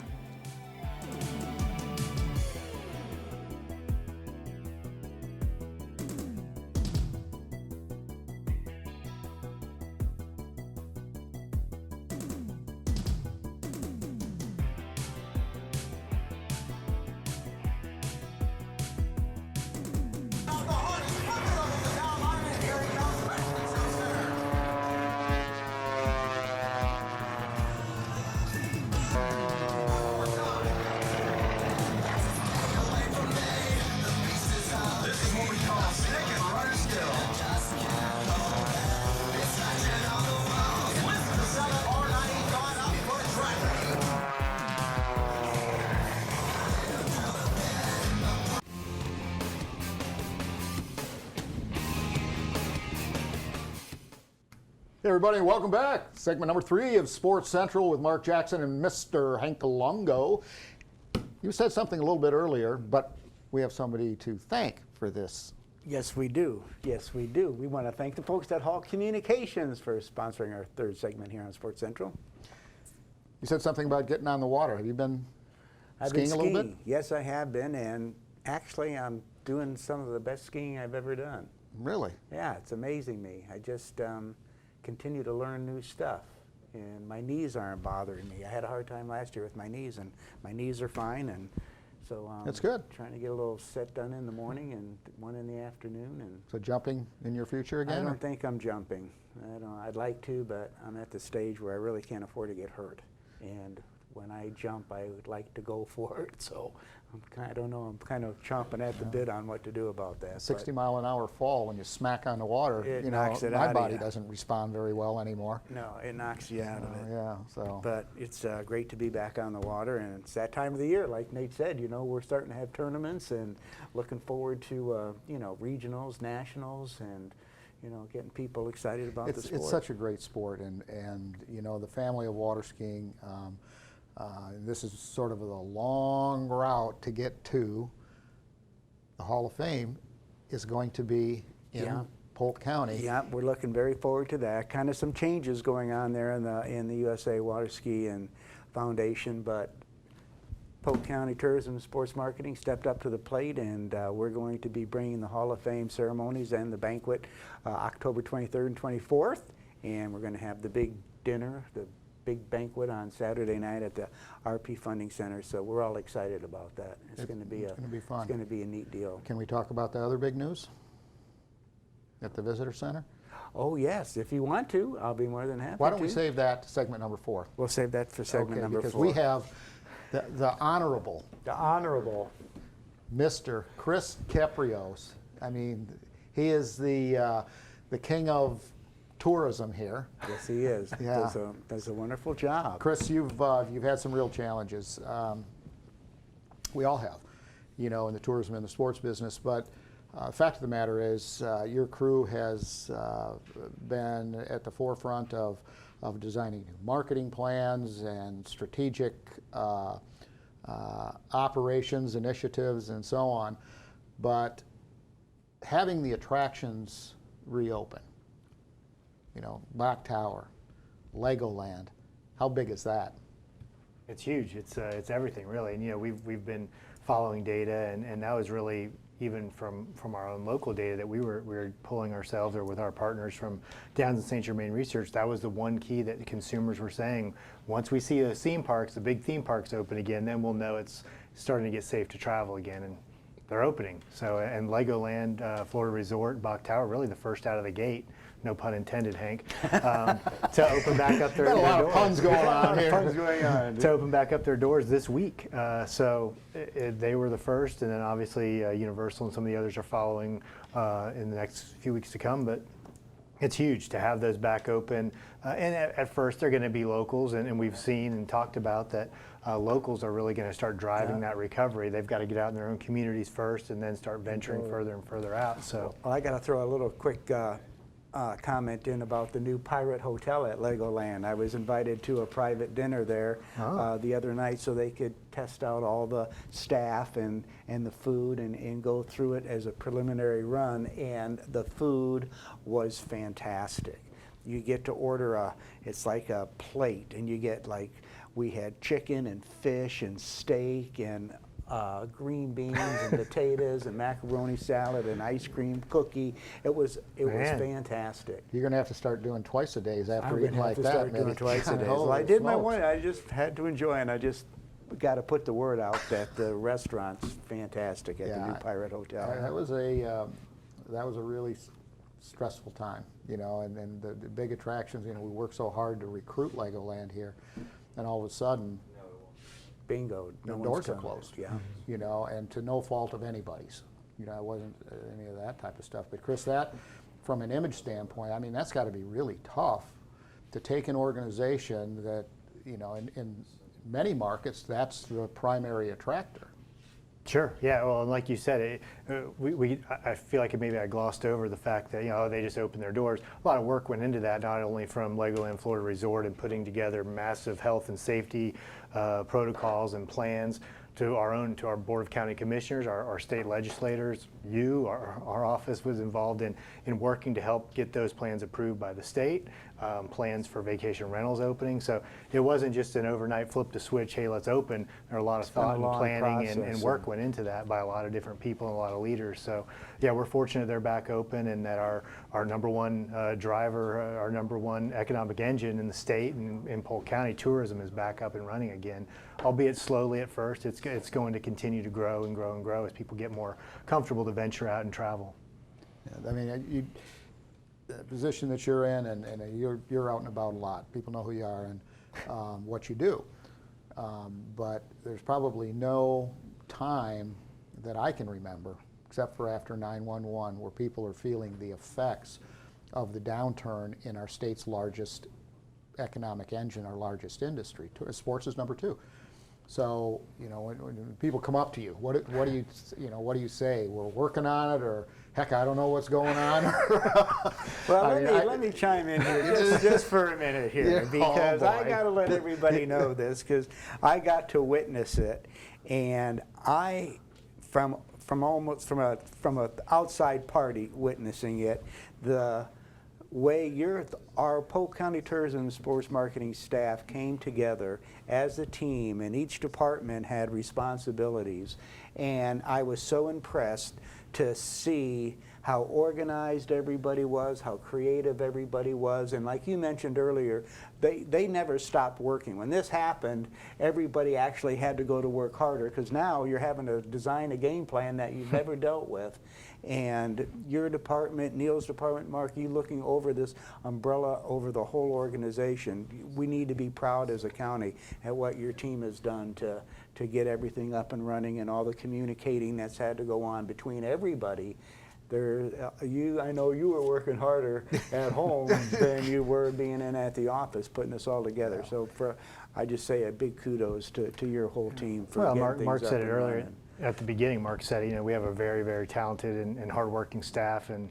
Hey everybody, welcome back. Segment number 3 of Sports Central with Mark Jackson and Mr. Hank Longo. You said something a little bit earlier, but we have somebody to thank for this. Yes, we do. Yes, we do. We want to thank the folks at Hall Communications for sponsoring our 3rd segment here on Sports Central. You said something about getting on the water. Have you been skiing a little bit? Yes, I have been, and actually I'm doing some of the best skiing I've ever done. Really? Yeah, it's amazing me. I just continue to learn new stuff, and my knees aren't bothering me. I had a hard time last year with my knees, and my knees are fine, and so that's good. Trying to get a little set done in the morning and one in the afternoon. And so jumping in your future again? I don't think I'm jumping. I'd like to, but I'm at the stage where I really can't afford to get hurt. And when I jump, I would like to go for it. So I don't know. I'm kind of chomping at the bit on what to do about that. 60-mile-an-hour fall when you smack on the water. It knocks it my out body of you. doesn't respond very well anymore. No, it knocks you out of it. Yeah. So. But it's great to be back on the water, and it's that time of the year, like Nate said. We're starting to have tournaments, and looking forward to regionals, nationals, and getting people excited about the sport. It's such a great sport, and the family of water skiing. This is sort of the long route to get to the Hall of Fame is going to be in Polk County. Yeah, we're looking very forward to that. Kind of some changes going on there in the USA Water Ski and Foundation, but Polk County Tourism and Sports Marketing stepped up to the plate, and we're going to be bringing the Hall of Fame ceremonies and the banquet October 23rd and 24th, and we're going to have the big dinner, the big banquet on Saturday night at the RP Funding Center. So we're all excited about that. It's going to be fun. It's going to be a neat deal. Can we talk about the other big news at the Visitor Center? Oh yes, if you want to, I'll be more than happy. Why don't we save that to segment number 4? We'll save that for segment number 4. Because we have the honorable Mr. Kris Keprios. I mean, he is the king of tourism here. Yes, he is. Yeah. Does a wonderful job. Kris, you've had some real challenges. We all have, in the tourism and the sports business. But the fact of the matter is, your crew has been at the forefront of designing new marketing plans and strategic operations, initiatives, and so on. But having the attractions reopen, Black Tower, Legoland, how big is that? It's huge. It's everything really. And we've been following data, and that was really even from our own local data that we were pulling ourselves or with our partners from Downs and St. Germain Research. That was the one key that the consumers were saying. Once we see those theme parks, the big theme parks open again, then we'll know it's starting to get safe to travel again. And they're opening. So, and Legoland, Florida Resort, Bach Tower, really the first out of the gate. No pun intended, Hank, to open back up their doors. Got a lot of puns going on here. Puns going on. To open back up their doors this week. So they were the first, and then obviously Universal and some of the others are following in the next few weeks to come. But It's huge to have those back open. And at first they're going to be locals, and we've seen and talked about that locals are really going to start driving that recovery. They've got to get out in their own communities first and then start venturing further and further out. So well, I got to throw a little quick comment in about the new Pirate Hotel at Legoland. I was invited to a private dinner there the other night so they could test out all the staff and the food and go through it as a preliminary run, and the food was fantastic. You get to order it's like a plate, and you get like, we had chicken and fish and steak and green beans and potatoes and macaroni salad and ice cream cookie. It was fantastic. You're going to have to start doing twice a days after I'm eating gonna like have to that. start doing twice a day. Well, I did my one. I just had to enjoy, and I just got to put the word out that the restaurant's fantastic at the new Pirate Hotel. That was a really stressful time, you know, and the big attractions. You know, we worked so hard to recruit Legoland here, and all of a sudden, bingo, the doors are closed. Yeah, you know, and to no fault of anybody's. You know, it wasn't any of that type of stuff. But Kris, that from an image standpoint, I mean, that's got to be really tough to take an organization that, you know, in many markets, that's the primary attractor. Sure. Yeah. Well, and like you said, I feel like maybe I glossed over the fact that, you know, they just opened their doors. A lot of work went into that, not only from Legoland Florida Resort and putting together massive health and safety protocols and plans, to our Board of County Commissioners, our state legislators, our office was involved in working to help get those plans approved by the state, plans for vacation rentals opening. So it wasn't just an overnight flip the switch, hey, let's open. There are a lot of thought and planning and work went into that by a lot of different people and a lot of leaders. So yeah, we're fortunate they're back open, and that our number one driver, our number one economic engine in the state and in Polk County, tourism, is back up and running again, albeit slowly at first. It's going to continue to grow and grow and grow as people get more comfortable to venture out and travel. Yeah, I mean, the position that you're in, and you're out and about a lot. People know who you are and what you do. But there's probably no time that I can remember, except for after 9/11, where people are feeling the effects of the downturn in our state's largest economic engine, our largest industry. Sports is number 2. So, you know, when people come up to you, what do you say? We're working on it, or heck, I don't know what's going on. Well, let me chime in here just for a minute here, because I got to let everybody know this, because I got to witness it, and from an outside party witnessing it, the way our Polk County Tourism and Sports Marketing staff came together as a team, and each department had responsibilities, and I was so impressed to see how organized everybody was, how creative everybody was, and like you mentioned earlier, they never stopped working. When this happened, everybody actually had to go to work harder, because now you're having to design a game plan that you've never dealt with. And your department, Neil's department, Mark, you looking over this umbrella over the whole organization. We need to be proud as a county at what your team has done to get everything up and running, and all the communicating that's had to go on between everybody. I know you were working harder at home than you were being in at the office, putting this all together. So I just say a big kudos to your whole team for getting things Mark up said it and earlier. running. At the beginning, Mark said, you know, we have a very, very talented and hardworking staff, and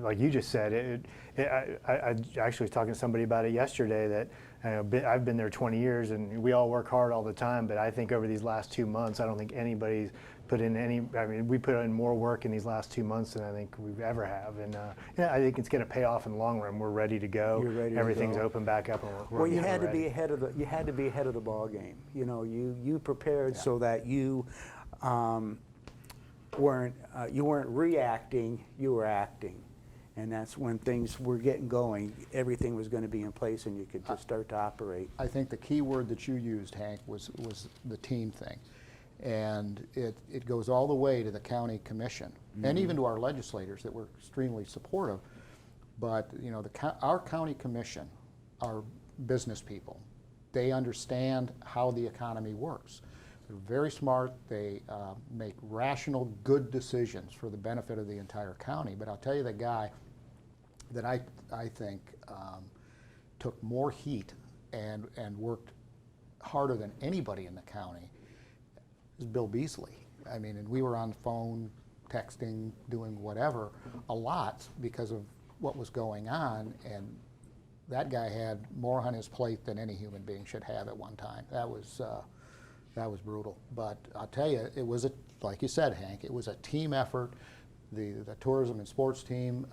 like you just said, I actually was talking to somebody about it yesterday, that I've been there 20 years, and we all work hard all the time, but I think over these last 2 months, I don't think anybody's put in we put in more work in these last 2 months than I think we've ever have, and I think it's going to pay off in the long run. We're ready to go. You're ready Everything's to go. open back up, and we're well, you had ready. to be ahead of the ball game. You know, you prepared so that you weren't reacting, you were acting. And that's when things were getting going, everything was going to be in place, and you could just start to operate. I think the key word that you used, Hank, was the team thing. And it goes all the way to the county commission, and even to our legislators that were extremely supportive. But, you know, our county commission are business people. They understand how the economy works. They're very smart. They make rational, good decisions for the benefit of the entire county. But I'll tell you, the guy that I think took more heat and worked harder than anybody in the county is Bill Beasley. I mean, and we were on the phone, texting, doing whatever a lot because of what was going on, and that guy had more on his plate than any human being should have at one time. That was brutal. But I'll tell you, it was like you said, Hank, it was a team effort. The tourism and sports team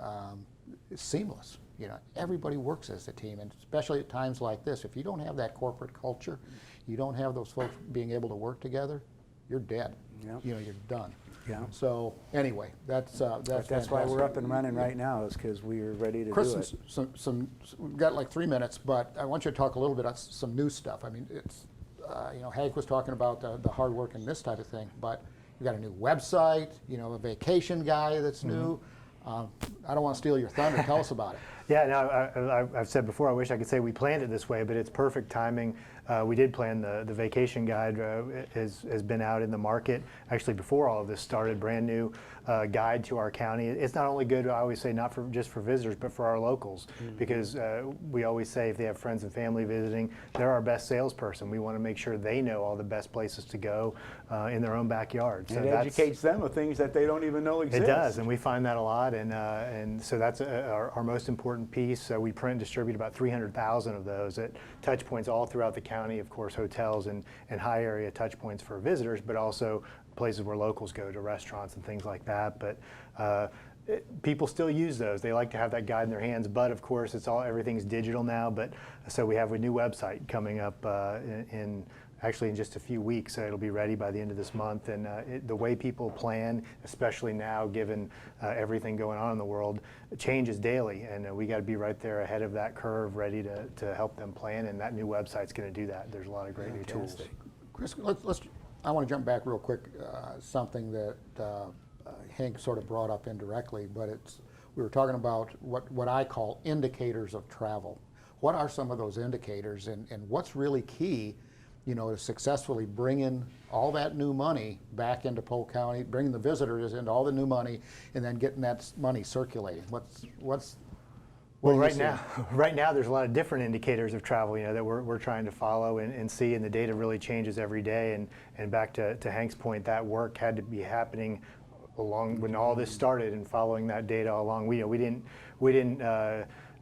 is seamless. You know, everybody works as a team, and especially at times like this, if you don't have that corporate culture, you don't have those folks being able to work together, you're dead. Yep. You know, you're done. Yeah. So anyway, that's why we're up and running right now, is because we're ready to Kris, do it. we've got like 3 minutes, but I want you to talk a little bit about some new stuff. I mean, it's you know, Hank was talking about the hard work and this type of thing, but you got a new website, you know, a vacation guy that's new. I don't want to steal your thunder. Tell us about it. Yeah, no, I've said before, I wish I could say we planned it this way, but it's perfect timing. We did plan the vacation guide has been out in the market actually before all of this started, brand new guide to our county. It's not only good, I always say, not just for visitors, but for our locals, because we always say if they have friends and family visiting, they're our best salesperson. We want to make sure they know all the best places to go in their own backyard. So it educates them of things that they don't even know exist. It does, and we find that a lot, and so that's our most important piece. We print and distribute about 300,000 of those at touch points all throughout the county, of course, hotels and high area touch points for visitors, but also places where locals go to, restaurants and things like that. But people still use those. They like to have that guide in their hands, but of course everything's digital now. But so we have a new website coming up actually in just a few weeks. It'll be ready by the end of this month, and the way people plan, especially now given everything going on in the world, changes daily, and we got to be right there ahead of that curve, ready to help them plan, and that new website's going to do that. There's a lot of great new tools. Kris, I want to jump back real quick, something that Hank sort of brought up indirectly, but we were talking about what I call indicators of travel. What are some of those indicators, and what's really key, you know, to successfully bringing all that new money back into Polk County, bringing the visitors into all the new money, and then getting that money circulating? Well, right now there's a lot of different indicators of travel, you know, that we're trying to follow and see, and the data really changes every day. And back to Hank's point, that work had to be happening along when all this started, and following that data along. We didn't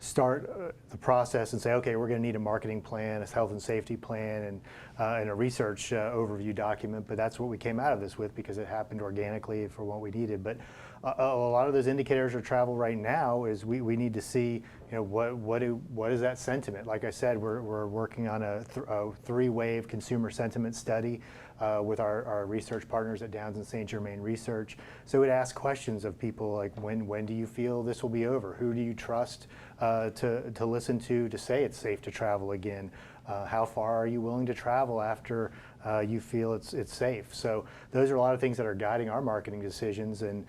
start the process and say, okay, we're going to need a marketing plan, a health and safety plan, and a research overview document. But that's what we came out of this with, because it happened organically for what we needed. But a lot of those indicators of travel right now is we need to see, you know, what is that sentiment? Like I said, we're working on a three-wave consumer sentiment study with our research partners at Downs and St. Germain Research. So it asks questions of people like, when do you feel this will be over? Who do you trust to listen to say it's safe to travel again? How far are you willing to travel after you feel it's safe? So those are a lot of things that are guiding our marketing decisions, and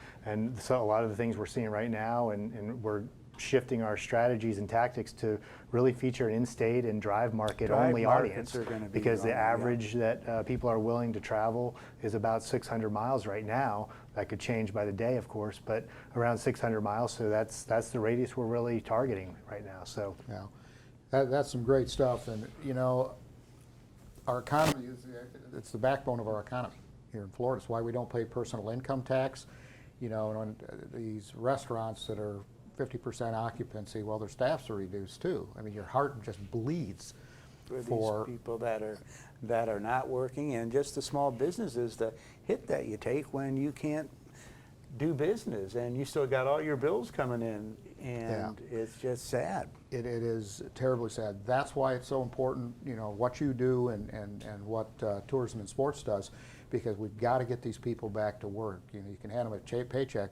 so a lot of the things we're seeing right now, and we're shifting our strategies and tactics to really feature an in-state and drive market-only audience, because the average that people are willing to travel is about 600 miles right now. That could change by the day, of course, but around 600 miles. So that's the radius we're really targeting right now. So yeah, that's some great stuff. And you know, our economy it's the backbone of our economy here in Florida. It's why we don't pay personal income tax. You know, and these restaurants that are 50% occupancy, well, their staffs are reduced too. I mean, your heart just bleeds for these people that are not working, and just the small businesses, the hit that you take when you can't do business and you still got all your bills coming in, and it's just sad. It is terribly sad. That's why it's so important, you know, what you do and what tourism and sports does, because we've got to get these people back to work. You know, you can hand them a paycheck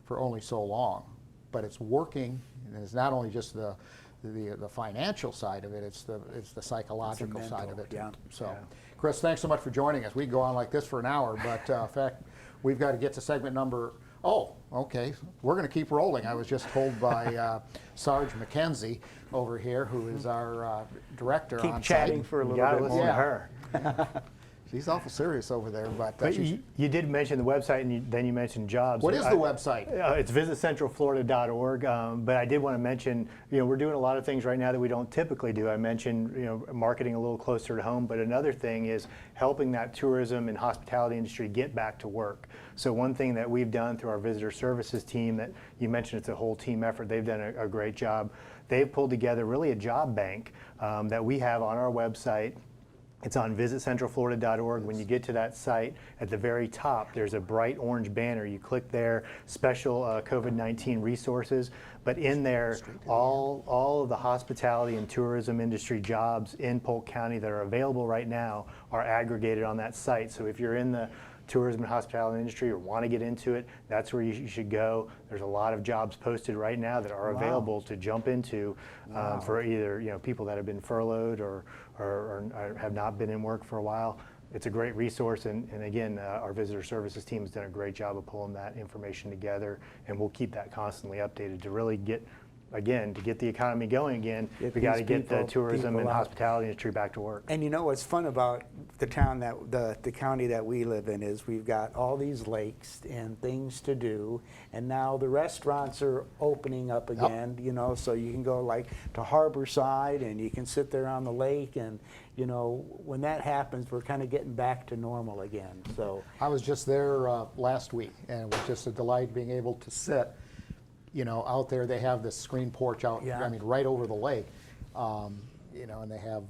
for only so long, but it's working, and it's not only just the financial side of it, it's the psychological side of it. Yeah. So, Kris, thanks so much for joining us. We can go on like this for an hour, but in fact, we've got to get to segment number. Oh, okay. We're going to keep rolling. I was just told by Sarge McKenzie over here, who is our director on site. Keep chatting for a little bit. Listen to her. He's awful serious over there, but you did mention the website, and then you mentioned jobs. What is the website? It's visitcentralflorida.org. But I did want to mention, we're doing a lot of things right now that we don't typically do. I mentioned, marketing a little closer to home, but another thing is helping that tourism and hospitality industry get back to work. So one thing that we've done through our visitor services team that you mentioned, it's a whole team effort. They've done a great job. They've pulled together really a job bank that we have on our website. It's on visitcentralflorida.org. When you get to that site, at the very top, there's a bright orange banner. You click there, special COVID-19 resources. But in there, all of the hospitality and tourism industry jobs in Polk County that are available right now are aggregated on that site. So if you're in the tourism and hospitality industry or want to get into it, that's where you should go. There's a lot of jobs posted right now that are available to jump into for either people that have been furloughed or have not been in work for a while. It's a great resource, and again, our visitor services team has done a great job of pulling that information together, and we'll keep that constantly updated to really get the economy going again. We got to get the tourism and hospitality industry back to work. And what's fun about the town the county that we live in is we've got all these lakes and things to do, and now the restaurants are opening up again. So you can go like to Harborside and you can sit there on the lake, and when that happens, we're kind of getting back to normal again. So I was just there last week, and it was just a delight being able to sit. Out there they have this screen porch out, right over the lake, and they have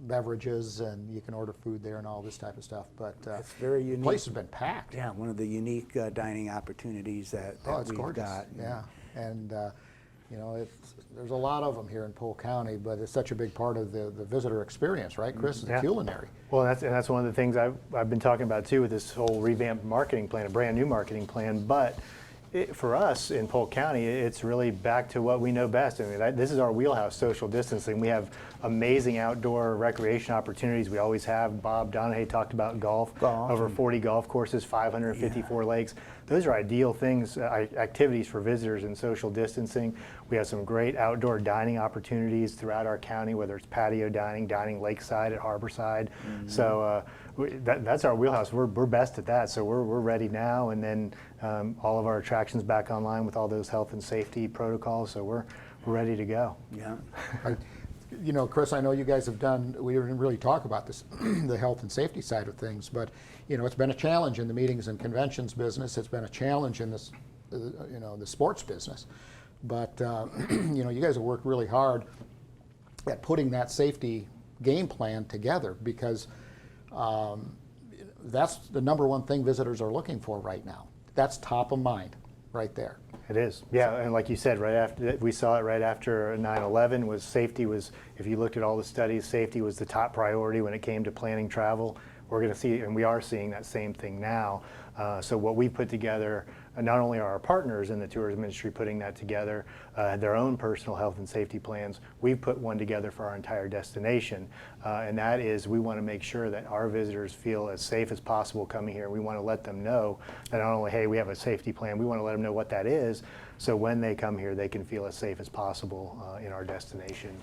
beverages, and you can order food there and all this type of stuff. But it's very unique. The place has been packed. Yeah, one of the unique dining opportunities that it's we've gorgeous. got. Yeah, and there's a lot of them here in Polk County, but it's such a big part of the visitor experience, right, Kris? The culinary. Well, that's one of the things I've been talking about too with this whole revamped marketing plan, a brand new marketing plan, but. For us in Polk County, it's really back to what we know best. I mean, this is our wheelhouse, social distancing. We have amazing outdoor recreation opportunities. We always have. Bob Donahay talked about golf. Over 40 golf courses, 554 lakes. Those are ideal things, activities for visitors and social distancing. We have some great outdoor dining opportunities throughout our county, whether it's patio dining lakeside at Harborside. So that's our wheelhouse. We're best at that. So we're ready now, and then all of our attractions back online with all those health and safety protocols. So we're ready to go. Yeah. Kris, I know you guys have done, we didn't really talk about this, the health and safety side of things, but, it's been a challenge in the meetings and conventions business. It's been a challenge in this, the sports business. But, you guys have worked really hard at putting that safety game plan together, because that's the number one thing visitors are looking for right now. That's top of mind right there. It is, yeah, and like you said, we saw it right after 9/11. Was safety was, if you looked at all the studies, safety was the top priority when it came to planning travel. We're going to see, and we are seeing that same thing now. So what we put together, not only are our partners in the tourism industry putting that together, their own personal health and safety plans, we've put one together for our entire destination. And that is, we want to make sure that our visitors feel as safe as possible coming here. We want to let them know that not only, hey, we have a safety plan, we want to let them know what that is, so when they come here, they can feel as safe as possible in our destination.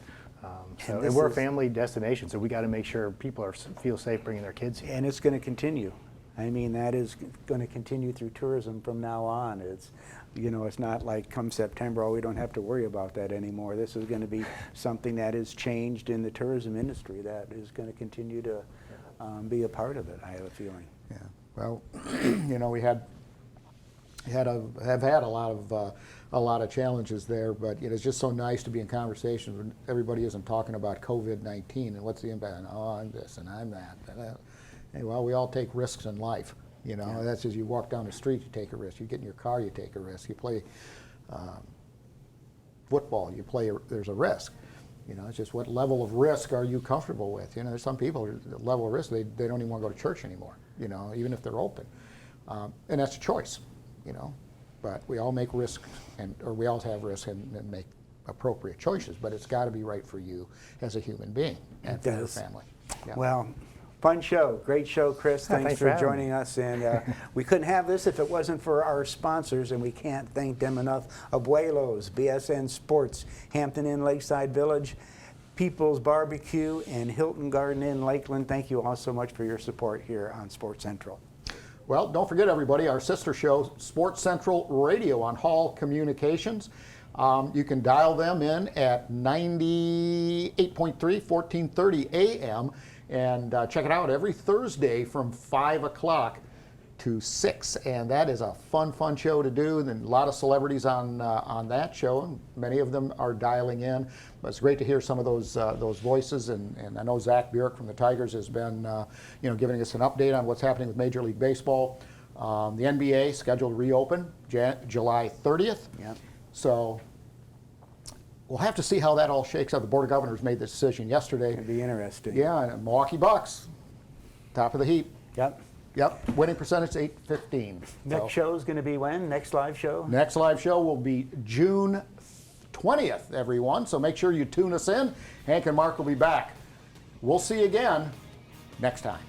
And we're a family destination, so we got to make sure people feel safe bringing their kids here. And it's going to continue. I mean, that is going to continue through tourism from now on. It's, it's not like come September, we don't have to worry about that anymore. This is going to be something that is changed in the tourism industry that is going to continue to be a part of it, I have a feeling. Yeah. Well, we have had a lot of challenges there, but it's just so nice to be in conversations when everybody isn't talking about COVID-19 and what's the impact. Oh, I'm this and I'm that. Hey, well, we all take risks in life. That's as you walk down the street, you take a risk. You get in your car, you take a risk. You play football, there's a risk. It's just what level of risk are you comfortable with? There's some people, the level of risk, they don't even want to go to church anymore, even if they're open. And that's a choice, But we all make risks, or we all have risks and make appropriate choices, but it's got to be right for you as a human being and for your family. Yeah. Well, fun show, great show, Kris. Thanks for joining us. And we couldn't have this if it wasn't for our sponsors, and we can't thank them enough. Abuelos, BSN Sports, Hampton Inn Lakeside Village, People's Barbecue, and Hilton Garden Inn Lakeland. Thank you all so much for your support here on Sports Central. Well, don't forget, everybody, our sister show, Sports Central Radio on Hall Communications. You can dial them in at 98.3, 1430 a.m. and check it out every Thursday from 5 o'clock to 6. And that is a fun show to do. And a lot of celebrities on that show, and many of them are dialing in. But it's great to hear some of those voices. And I know Zach Bjork from the Tigers has been giving us an update on what's happening with Major League Baseball. The NBA scheduled to reopen July 30th. Yep. So we'll have to see how that all shakes out. The Board of Governors made the decision yesterday. It'll be interesting. Yeah, and Milwaukee Bucks, top of the heap. Yep. Winning percentage 815. Next show is going to be when? Next live show? Next live show will be June 20th, everyone. So make sure you tune us in. Hank and Mark will be back. We'll see you again next time.